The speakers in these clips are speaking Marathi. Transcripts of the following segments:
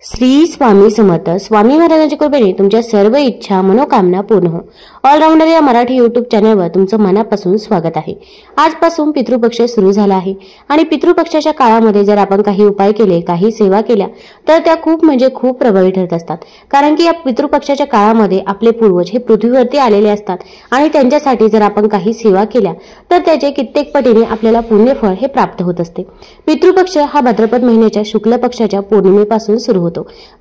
श्री स्वामी समर्थ. स्वामी महाराजांच्या कृपेने तुमच्या सर्व इच्छा मनोकामना पूर्ण हो. ऑलराऊंडर या मराठी युट्यूब चॅनलवर तुमचं मनापासून स्वागत आहे. आजपासून पितृपक्ष सुरू झाला आहे आणि पितृपक्षाच्या काळामध्ये जर आपण काही उपाय केले, काही सेवा केल्या तर त्या खूप प्रभावी ठरत असतात. कारण की या पितृपक्षाच्या काळामध्ये आपले पूर्वज हे पृथ्वीवरती आलेले असतात आणि त्यांच्यासाठी जर आपण काही सेवा केल्या तर त्याचे कित्येक पटीने आपल्याला पुण्यफळ हे प्राप्त होत असते. पितृपक्ष हा भाद्रपद महिन्याच्या शुक्ल पक्षाच्या पौर्णिमेपासून सुरू होतो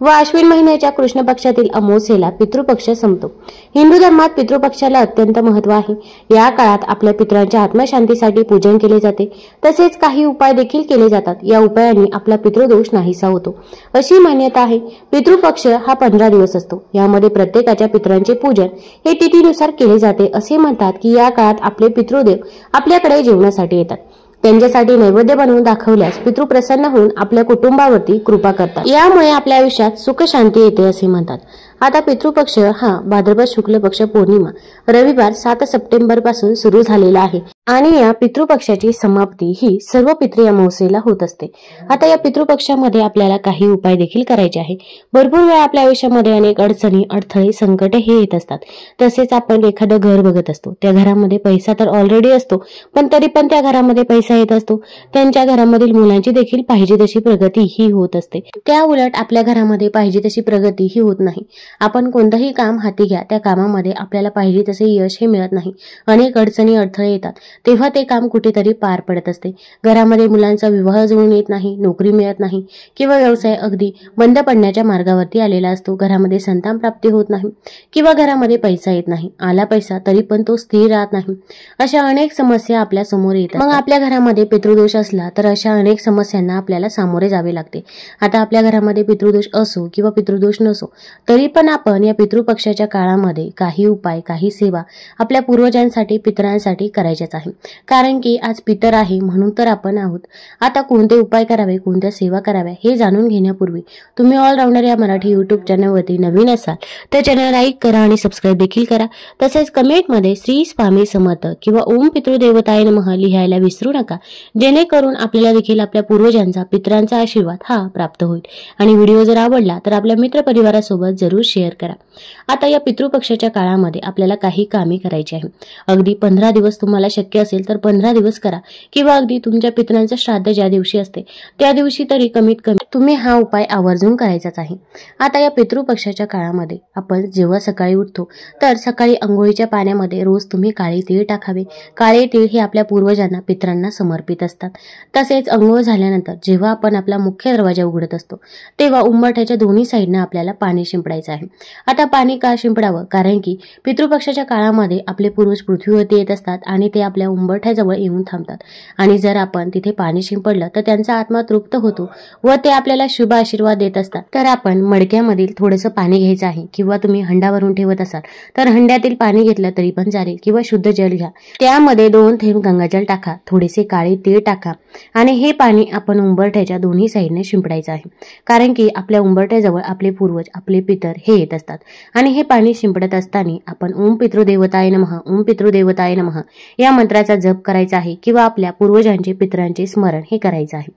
व अश्विन महिन्याच्या कृष्ण पक्षातील अमावस्येला पितृपक्ष संपतो. हिंदू धर्मात पितृपक्षाला अत्यंत महत्त्व आहे. या काळात आपल्या पितरांच्या आत्मशांतीसाठी पूजन केले जाते. तसेच काही उपाय देखील केले जातात. या उपायांनी आपला पितृदोष नाहीसा होतो अशी मान्यता आहे. पितृपक्ष हा 15 दिवस असतो. यामध्ये प्रत्येकाच्या पितरांचे पूजन हे तिथीनुसार केले जाते. असे म्हणतात की या काळात आपले पितृदेव आपल्याकडे जेवणासाठी येतात. त्यांच्यासाठी नैवेद्य बनवून दाखवल्यास पितृ प्रसन्न होऊन आपल्या कुटुंबावरती कृपा करतात. यामुळे आपल्या आयुष्यात सुख शांती येते असे म्हणतात. आता पितृपक्ष हा भाद्रपद शुक्ल पक्ष पौर्णिमा रविवार 7 सप्टेंबर पासून सुरू झालेला आहे आणि या पितृपक्षाची समाप्ती ही सर्व पितृ अमावस्येला होत असते. आता या पितृपक्षामध्ये आपल्याला काही उपाय देखील करायचे आहे. भरपूर वेळा आपल्या आयुष्यामध्ये अनेक अडचणी, अडथळे, संकटे हे येत असतात. तसेच आपण एखादं घर बघत असतो. त्या घरामध्ये पैसा तर ऑलरेडी असतो, पण तरी पण त्या घरामध्ये पैसा येत असतो. त्यांच्या घरामधील मुलांची देखील पाहिजे तशी प्रगती ही होत असते. त्या उलट आपल्या घरामध्ये पाहिजे तशी प्रगती ही होत नाही. आपण कोणतंही काम हाती घ्या, त्या कामामध्ये आपल्याला पाहिजे तसे यश हे मिळत नाही. अनेक अडचणी, अडथळे येतात. तेव्हा ते काम कुठेतरी पार पडत असते. घरामध्ये मुलांचा विवाह जुळून येत नाही, नोकरी मिळत नाही किंवा व्यवसाय अगदी बंद पडण्याच्या मार्गावरती आलेला असतो. घरामध्ये संतान प्राप्ती होत नाही किंवा घरामध्ये पैसा येत नाही. आला पैसा तरी पण तो स्थिर राहत नाही. अशा अनेक समस्या आपल्या समोर येतात. मग आपल्या घरामध्ये पितृदोष असला तर अशा अनेक समस्यांना आपल्याला सामोरे जावे लागते. आता आपल्या घरामध्ये पितृदोष असो किंवा पितृदोष नसो तरी पण आपण या पितृपक्षाच्या काळामध्ये काही उपाय, काही सेवा आपल्या पूर्वजांसाठी, पितरांसाठी करायच्याच आहे. कारण की आज पितर आहे म्हणून तर आपण आहोत. आता कोणते उपाय करावे, कोणत्या सेवा कराव्या हे जाणून घेण्यापूर्वी तुम्ही ऑलराऊंडर या मराठी युट्यूब चॅनलवरती नवीन असाल तर चॅनल लाईक करा आणि सबस्क्राईब देखील करा. तसेच कमेंटमध्ये श्री स्वामी समर्थ किंवा ओम पितृदेवताय नमः लिहायला विसरू नका, जेणेकरून आपल्याला देखील आपल्या पूर्वजांचा, पितरांचा आशीर्वाद हा प्राप्त होईल. आणि व्हिडिओ जर आवडला तर आपल्या मित्रपरिवारासोबत जरूर शेअर करा. आता या पितृपक्षाच्या काळामध्ये आपल्याला काही कामे करायची आहे. अगदी 15 दिवस तुम्हाला शक्य असेल तर 15 दिवस करा किंवा अगदी तुमच्या पितरांचं श्राद्ध ज्या दिवशी असते त्या दिवशी तरी कमीत कमी तुम्ही हा उपाय आवर्जून करायचाच आहे. आता या पितृपक्षाच्या काळामध्ये आपण जेव्हा सकाळी उठतो तर सकाळी अंघोळीच्या पाण्यामध्ये रोज तुम्ही काळे तीळ टाकावे. काळे तीळ हे आपल्या पूर्वजांना, पितरांना समर्पित असतात. तसेच अंघोळ झाल्यानंतर जेव्हा आपण आपला मुख्य दरवाजा उघडत असतो तेव्हा उंबरठ्याच्या दोन्ही साईडने आपल्याला पाणी शिंपडायचं आहे. आता पाणी का शिंपडावं? कारण की पितृपक्षाच्या काळामध्ये आपले पूर्वज पृथ्वीवरती येत असतात आणि ते आपल्या उंबरठ्याजवळ येऊन थांबतात. आणि जर आपण तिथे पाणी शिंपडलं तर त्यांचा आत्मा तृप्त होतो व ते आपल्याला शुभ आशीर्वाद देत असतात. तर आपण मडक्यामधील थोडंसं पाणी घ्यायचं आहे किंवा तुम्ही हंडा भरून ठेवत असाल तर हंड्यातील पाणी घेतलं तरी पण चालेल किंवा शुद्ध जल घ्या. त्यामध्ये 2 थेंब गंगाजल टाका, थोडेसे काळे तीळ टाका आणि हे पाणी आपण उंबरठ्याच्या दोन्ही साईडने शिंपडायचं आहे. कारण की आपल्या उंबरठ्याजवळ आपले पूर्वज, आपले पितर हे येत असतात. आणि हे पाणी शिंपडत असताना आपण ओम पितृदेवताय नमः, ओम पितृदेवताय नमः या मंत्राचा जप करायचा आहे किंवा आपल्या पूर्वजांचे, पितरांचे स्मरण हे करायचं आहे.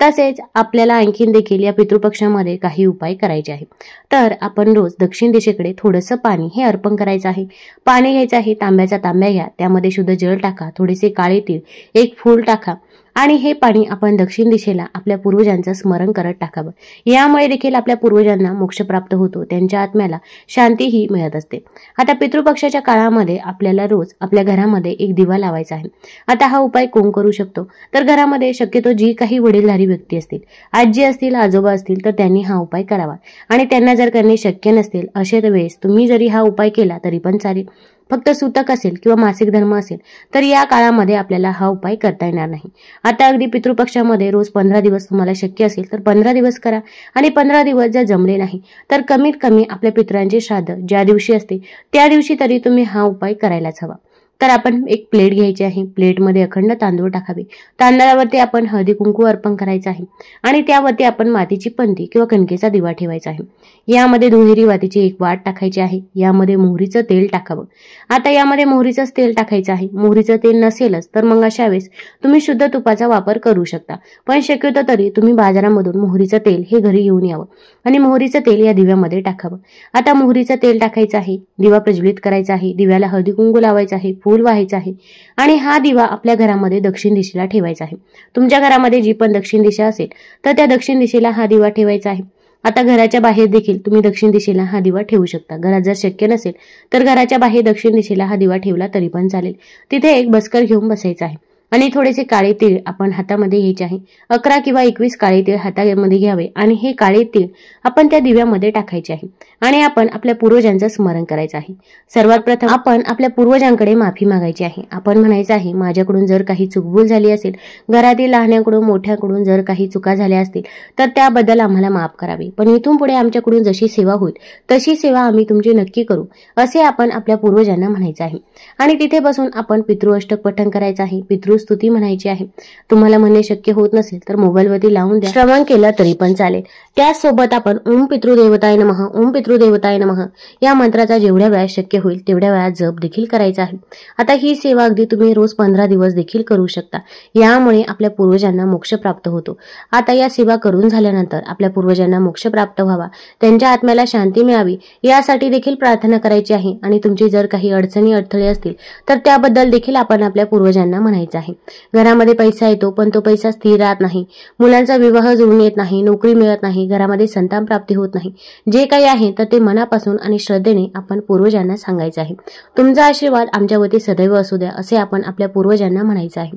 तसेच आपल्याला आणखीन देखील या पितृपक्षामध्ये काही उपाय करायचे आहे. तर आपण रोज दक्षिण दिशेकडे थोडंसं पाणी हे अर्पण करायचं आहे. पाणी घ्यायचं आहे, तांब्याचा तांब्या घ्या, त्यामध्ये शुद्ध जल टाका, थोडेसे काळे तीळ, 1 फूल टाका आणि हे पाणी आपण दक्षिण दिशेला आपल्या पूर्वजांचं स्मरण करत टाकावं. यामुळे देखील आपल्या पूर्वजांना मोक्ष प्राप्त होतो, त्यांच्या आत्म्याला शांतीही मिळत असते. आता पितृपक्षाच्या काळामध्ये आपल्याला रोज आपल्या घरामध्ये एक दिवा लावायचा आहे. आता हा उपाय कोण करू शकतो? तर घरामध्ये शक्यतो जी काही वडीलधारी व्यक्ती असतील, आजी असतील, आजोबा असतील तर त्यांनी हा उपाय करावा. आणि त्यांना जर करणे शक्य नसतील अशा वेळेस तुम्ही जरी हा उपाय केला तरी पण चालेल. फक्त सूतक असेल किंवा मासिक धर्म असेल तर या काळामध्ये आपल्याला हा उपाय करता येणार नाही. आता अगदी पितृपक्षामध्ये रोज 15 दिवस तुम्हाला शक्य असेल तर 15 दिवस करा. आणि 15 दिवस जर जमले नाही तर कमीत कमी आपल्या पितरांचे श्राद्ध ज्या दिवशी असते त्या दिवशी तरी तुम्ही हा उपाय करायलाच हवा. तर आपण एक प्लेट घ्यायची आहे, प्लेटमध्ये अखंड तांदूळ टाकावे, तांदळावरती आपण हळदी कुंकू अर्पण करायचं आहे आणि त्यावरती आपण मातीची पंती किंवा कणकेचा दिवा ठेवायचा आहे। यामध्ये दुहेरी वातीची एक वाट टाकायची आहे, यामध्ये मोहरीचं तेल टाकावं। आता यामध्ये मोहरीचंच तेल टाकायचं आहे, मोहरीचं तेल नसेलच तर मग अशा वेळेस तुम्ही शुद्ध तुपाचा वापर करू शकता, पण शक्यतो तरी तुम्ही बाजारामधून मोहरीचं तेल हे घरी घेऊन यावं आणि मोहरीचं तेल या दिव्यामध्ये टाकावं। आता मोहरीचं तेल टाकायचं आहे, दिवा प्रज्वलित करायचा आहे, दिव्याला हळदी कुंकू लावायचं आहे, फूल व्हायचं आहे आणि हा दिवा आपल्या घरामध्ये दक्षिण दिशेला ठेवायचा आहे। तुमच्या घरामध्ये जी पण दक्षिण दिशा असेल तर त्या दक्षिण दिशेला हा दिवा ठेवायचा आहे। आता घराच्या बाहेर देखील तुम्ही दक्षिण दिशेला हा दिवा ठेवू शकता। घरात जर शक्य नसेल तर घराच्या बाहेर दक्षिण दिशेला हा दिवा ठेवला तरी पण चालेल। तिथे एक बसकर घेऊन बसायचं आहे आणि थोडेसे काळे तीळ आपण हातामध्ये घ्यायचे आहे। 11 किंवा 21 काळे तीळ हातामध्ये घ्यावे आणि हे काळे तीळ आपण त्या दिव्यामध्ये टाकायचे आहे आणि आपण आपल्या पूर्वजांचं स्मरण करायचं आहे। सर्वात प्रथम आपण आपल्या पूर्वजांकडे माफी मागायची आहे। आपण म्हणायचं आहे, माझ्याकडून जर काही चूकभूल झाली असेल, घरातील लहान्यांकडून मोठ्याकडून जर काही चुका झाल्या असतील तर त्याबद्दल आम्हाला माफ करावे, पण इथून पुढे आमच्याकडून जशी सेवा होईल तशी सेवा आम्ही तुमची नक्की करू, असे आपण आपल्या पूर्वजांना म्हणायचं आहे। आणि तिथे बसून आपण पितृअष्टक पठण करायचं आहे, पितृस्तुती म्हणायची आहे। तुम्हाला म्हणणे शक्य होत नसेल तर मोबाईलवरती लावून द्या, श्रवण केलं तरी पण चालेल। त्याचसोबत आपण ओम पितृदेवताय नमः, ओम पितृदेवताय नमः या मंत्राचा जेवढ्या वेळा शक्य होईल तेवढ्या वेळा जप देखील करायचा आहे। आता ही सेवा अगदी तुम्ही रोज 15 दिवस देखील करू शकता, यामुळे आपल्या पूर्वजांना मोक्ष प्राप्त होतो। आता या सेवा करून झाल्यानंतर आपल्या पूर्वजांना मोक्ष प्राप्त व्हावा, त्यांच्या आत्म्याला शांती मिळावी यासाठी देखील प्रार्थना करायची आहे आणि तुमची जर काही अडचणी अडथळे असतील तर त्याबद्दल देखील आपण आपल्या पूर्वजांना म्हणायचं आहे। घरामध्ये पैसा येतो पण तो पैसा स्थिर राहत नाही, मुलांचा विवाह जुळून येत नाही, नोकरी मिळत नाही, घरामध्ये संतान प्राप्ती होत नाही, जे काही आहे तर ते मनापासून आणि श्रद्धेने आपण पूर्वजांना सांगायचं आहे। तुमचा आशीर्वाद आमच्यावरती सदैव असू द्या असे आपण आपल्या पूर्वजांना म्हणायचं आहे।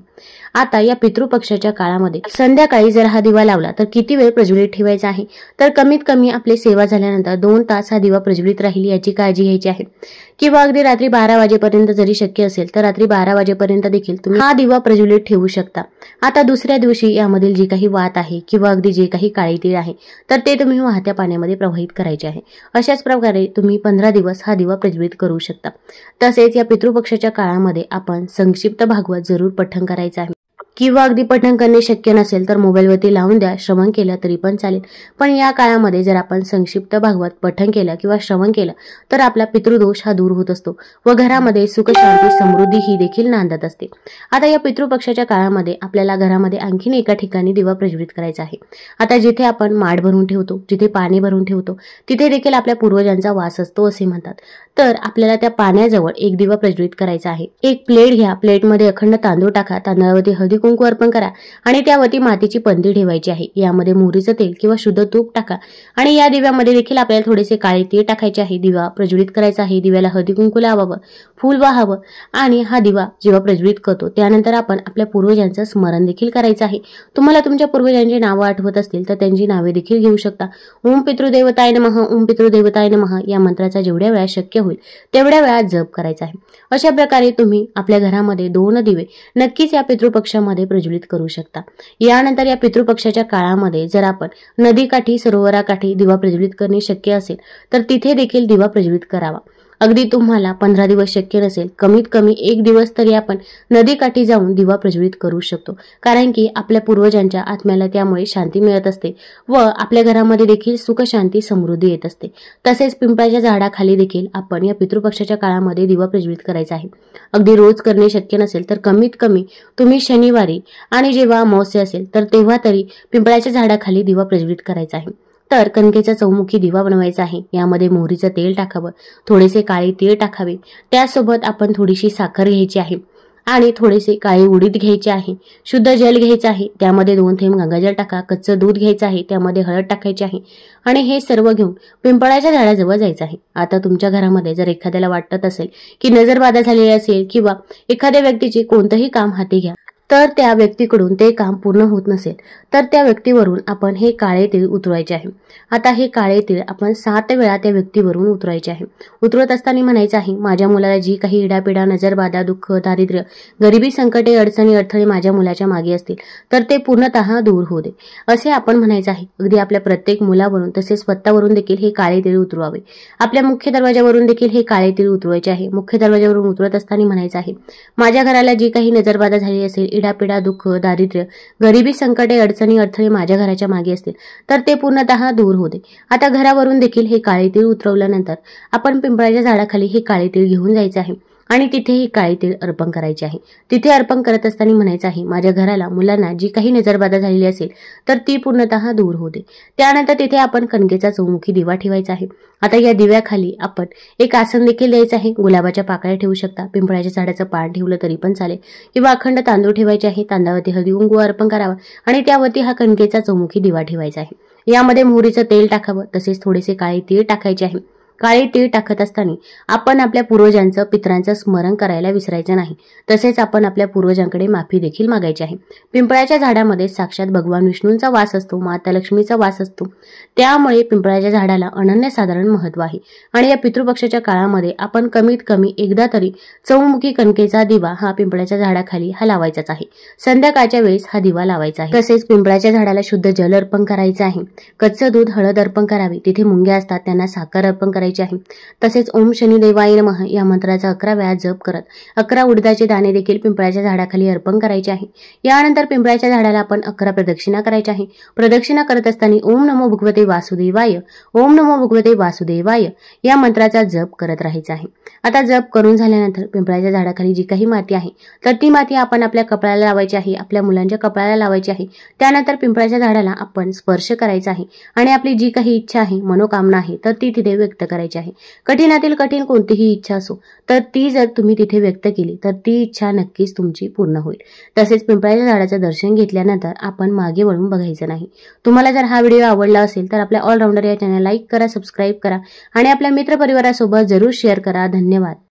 आता या पितृपक्षाच्या काळामध्ये संध्याकाळी जर हा दिवा लावला तर किती वेळ प्रज्वलित ठेवायचा आहे, तर कमीत कमी आपली सेवा झाल्यानंतर 2 तास हा दिवा प्रज्वलित राहील याची काळजी घ्यायची आहे, किंवा अगदी रात्री 12 वाजेपर्यंत जरी शक्य असेल तर रात्री 12 वाजेपर्यंत देखील तुम्ही हा दिवा प्रज्वलित ठेवू शकता। आता दुसऱ्या दिवशी यामधील जी काही वात आहे किंवा अगदी जे काही काळे तीळ आहे तर ते तुम्ही वाहत्या पाण्यामध्ये प्रवाहित करायचे आहे। अशाच प्रकारे तुम्ही 15 दिवस हा दिवा प्रज्वलित करू शकता। तसेच या पितृपक्षाच्या काळामध्ये आपण संक्षिप्त भागवत जरूर पठण करायचं आहे, किंवा अगदी पठण करणे शक्य नसेल तर मोबाईलवरती लावून द्या, श्रवण केलं तरी पण चालेल। पण या काळामध्ये जर आपण संक्षिप्त भागवत पठण केलं किंवा श्रवण केलं तर आपला पितृदोष हा दूर होत असतो व घरामध्ये सुख शांती समृद्धी ही देखील नांदत असते। आता या पितृपक्षाच्या काळामध्ये आपल्याला घरामध्ये आणखीन एका ठिकाणी दिवा प्रज्वलित करायचा आहे। आता जिथे आपण माठ भरून ठेवतो, जिथे पाणी भरून ठेवतो, तिथे देखील आपल्या पूर्वजांचा वास असतो असे म्हणतात। तर आपल्याला त्या पाण्याजवळ एक दिवा प्रज्वलित करायचा आहे। एक प्लेट घ्या, प्लेटमध्ये अखंड तांदूळ टाका, तांदळावरती हळदी कुंकू अर्पण करा आणि त्यावरती मातीची पंती ठेवायची आहे। यामध्ये मोहरीचं तेल किंवा शुद्ध तूप टाका आणि या दिव्यामध्ये देखील आपल्याला थोडेसे काळे तीळ टाकायचे आहे। दिवा प्रज्वलित करायचा आहे, दिव्याला हळदी कुंकू लावावं, फूल वाहावं आणि हा दिवा जेव्हा प्रज्वलित करतो त्यानंतर आपण आपल्या पूर्वजांचं स्मरण देखील करायचं आहे। तुम्हाला तुमच्या पूर्वजांची नावं आठवत असतील तर त्यांची नावे देखील घेऊ शकता। ओम पितृदेवताय नमः, ओम पितृदेवताय नमः या मंत्राचा जेवढ्या वेळा शक्य होईल तेवढ्या वेळा जप करायचा आहे। अशा प्रकारे तुम्ही आपल्या घरामध्ये 2 दिवे नक्कीच या पितृपक्षामध्ये प्रज्वलित करू शकता। यानंतर या पितृपक्षाच्या काळामध्ये जर आपण नदीकाठी, सरोवराकाठी दिवा प्रज्वलित करणे शक्य असेल तर तिथे देखील दिवा प्रज्वलित करावा। अगदी तुम्हाला 15 दिवस शक्य नसेल, कमीत कमी 1 दिवस तरी आपण नदीकाठी जाऊन दिवा प्रज्वलित करू शकतो, कारण की आपल्या पूर्वजांच्या आत्म्याला त्यामुळे शांती मिळत असते व आपल्या घरामध्ये देखील सुख शांती समृद्धी येत असते। तसेच पिंपळाच्या झाडाखाली देखील आपण या पितृपक्षाच्या काळामध्ये दिवा प्रज्वलित करायचा आहे। अगदी रोज करणे शक्य नसेल तर कमीत कमी तुम्ही शनिवारी आणि जेव्हा अमावास्या असेल तर तेव्हा तरी पिंपळाच्या झाडाखाली दिवा प्रज्वलित करायचा आहे। तर कणकेचा चौमुखी दिवा बनवायचा आहे। यामध्ये मोहरीचं तेल टाकावं, थोडेसे काळे तीळ टाकावे, त्यासोबत आपण थोडीशी साखर घ्यायची आहे आणि थोडेसे काळे उडीद घ्यायचे आहे, शुद्ध जल घ्यायचं आहे, त्यामध्ये 2 थेंब गंगाजल टाका, कच्चं दूध घ्यायचं आहे, त्यामध्ये हळद टाकायची आहे आणि हे सर्व घेऊन पिंपळाच्या झाडाजवळ जायचं आहे। आता तुमच्या घरामध्ये जर एखाद्याला वाटत असेल की नजरबाधा झालेली असेल किंवा एखाद्या व्यक्तीचे कोणतंही काम हाती घ्या तर त्या व्यक्तीकडून ते काम पूर्ण होत नसेल तर त्या व्यक्तीवरून आपण हे काळे तीळ उतरवायचे आहे। आता हे काळे तीळ आपण 7 वेळा त्या व्यक्तीवरून उतरवायचे आहे। उतरवत असताना म्हणायचं आहे, माझ्या मुलाला जी काही इडापिडा, नजरबाधा, दुःख, दारिद्र्य, गरिबी, संकटे, अडचणी, अडथळे माझ्या मुलाच्या मागे असतील तर ते पूर्णतः दूर होऊ दे, असे आपण म्हणायचं आहे। अगदी आपल्या प्रत्येक मुलावरून तसेच स्वतःवरून देखील हे काळे तीळ उतरवावे। आपल्या मुख्य दरवाजावरून देखील हे काळे तीळ उतरवायचे आहे। मुख्य दरवाजावरून उतरवत असताना म्हणायचं आहे, माझ्या घराला जी काही नजरबाधा झाली असेल, इडापिडा, दुःख, दारिद्र्य, गरिबी, संकटे, अडचणी, अडथळे माझ्या घराच्या मागे असतील तर ते पूर्णतः दूर होऊ दे। आता घरावरून देखील हे काळे तीळ उतरवल्यानंतर आपण पिंपळाच्या झाडाखाली हे काळे तीळ घेऊन जायचे आहे आणि तिथे हे काळे तीळ अर्पण करायचे आहे। तिथे अर्पण करत असताना म्हणायचं आहे, माझ्या घराला, मुलांना जी काही नजरबाधा झालेली असेल तर ती पूर्णतः दूर होऊ दे। त्यानंतर तिथे आपण कणकेचा चौमुखी दिवा ठेवायचा आहे। आता या दिव्याखाली आपण एक आसन देखील द्यायचं आहे। गुलाबाच्या पाकळ्या ठेवू शकता, पिंपळाच्या झाडाचं पान ठेवलं तरी पण चालेल, किंवा अखंड तांदूळ ठेवायचे आहे। तांदळावरती हळदी कुंकू अर्पण करावा आणि त्यावरती हा कणकेचा चौमुखी दिवा ठेवायचा आहे। यामध्ये मोहरीचं तेल टाकावं, तसेच थोडेसे काळे तीळ टाकायचे आहे। काळे तीळ टाकत असताना आपण आपल्या पूर्वजांचं, पितरांचं स्मरण करायला विसरायचं नाही। तसेच आपण आपल्या पूर्वजांकडे माफी देखील मागायची आहे। पिंपळाच्या झाडामध्ये साक्षात भगवान विष्णूंचा वास असतो, माता लक्ष्मीचा वास असतो, त्यामुळे पिंपळाच्या झाडाला अनन्यसाधारण महत्त्व आहे। आणि या पितृपक्षाच्या काळामध्ये आपण कमीत कमी एकदा तरी चौमुखी कणकेचा दिवा हा पिंपळाच्या झाडाखाली हा लावायचाच आहे। संध्याकाळच्या वेळेस हा दिवा लावायचा आहे। तसेच पिंपळाच्या झाडाला शुद्ध जल अर्पण करायचं आहे। कच्चं दूध, हळद अर्पण करावी। तिथे मुंग्या असतात त्यांना साखर अर्पण करायची आहे। तसेच ओम शनी देवाय नमः या मंत्राचा 11 वेळा जप करत 11 उडदाचे दाणे देखील पिंपळाच्या झाडाखाली अर्पण करायचे आहे। यानंतर पिंपळाच्या झाडाला आपण 11 प्रदक्षिणा करायच्या आहे। प्रदक्षिणा करत असताना ओम नमो भगवते वासुदेवाय, ओम नमो भगवते वासुदेवाय या मंत्राचा जप करत राहायचा आहे। आता जप करून झाल्यानंतर पिंपळाच्या झाडाखाली जी काही माती आहे तर ती माती आपण आपल्या कपाळाला लावायची आहे, आपल्या मुलांच्या कपाळाला लावायची आहे। त्यानंतर पिंपळाच्या झाडाला आपण स्पर्श करायचा आहे आणि आपली जी काही इच्छा आहे, मनोकामना आहे तर ती तिथे व्यक्त करायची आहे। कठीणातील कठीण कोणतीही इच्छा असो तर ती जर तुम्ही तिथे व्यक्त केली तर ती इच्छा नक्कीच तुमची पूर्ण होईल। तसेच पिंपळाच्या झाडाचं दर्शन घेतल्यानंतर आपण मागे वळून बघायचं नाही। तुम्हाला जर हा व्हिडिओ आवडला असेल तर आपल्या ऑलराऊंडर या चॅनल लाईक करा, सबस्क्राईब करा आणि आपल्या मित्रपरिवारासोबत जरूर शेअर करा। धन्यवाद।